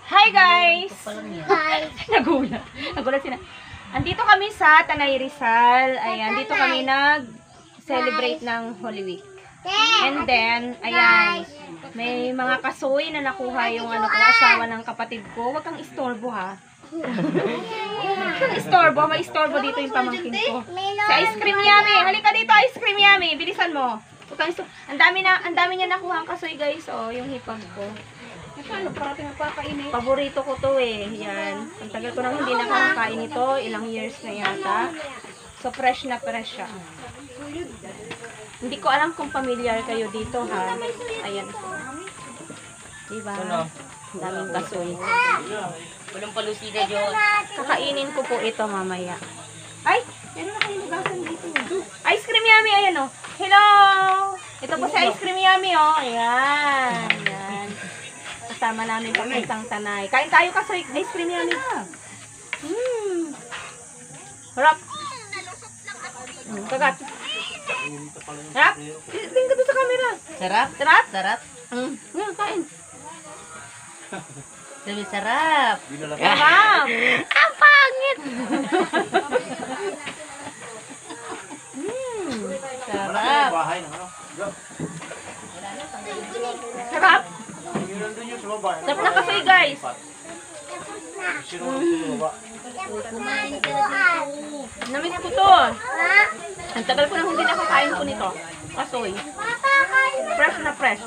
Hi guys! Hi! Nagulat sila. Andito kami sa Tanay Rizal. Ayan, dito kami nag-celebrate ng Holy Week. And then, ayan, may mga kasoy na nakuha yung asawa ng kapatid ko. Huwag kang istorbo ha. Huwag kang istorbo. May istorbo dito yung pamangkin ko. Si Ice Cream Yummy. Halika dito, Ice Cream Yummy. Bilisan mo. Huwag kang istorbo. Ang dami niya nakuha ang kasoy guys. Oh, yung hipag ko. Ano, parating magpakainit? Paborito ko to eh. Yan. Ang tagal ko nang hindi nakakain ito. Ilang years na yata. So, fresh na fresh siya. Hindi ko alam kung familiar kayo dito ha. Ayan. Diba? Ang daming kasoy. Walang palusida, Diyos. Kakainin ko po ito mamaya. Ay! Meron na kayong lugasan dito. Ice Cream Yummy. Ayan o. Hello! Ito po si Ice Cream Yummy o. Ayan. Ayan. Kasama namin papuntang Tanay. Kain tayo kasoy. Ice Cream Yummy. Harap. Kagat. Harap. Tingin ka doon sa camera. Sarap? Sarap? Sarap? Ngayon, kain. Sabi, sarap. Sarap. Ang pangit! Sarap. Sarap. Sarap na kasoy guys. Kumain ka na dito. Namiss ko to. Ang tagal ko na hindi nakakain ko nito. Kasoy. Fresh na fresh.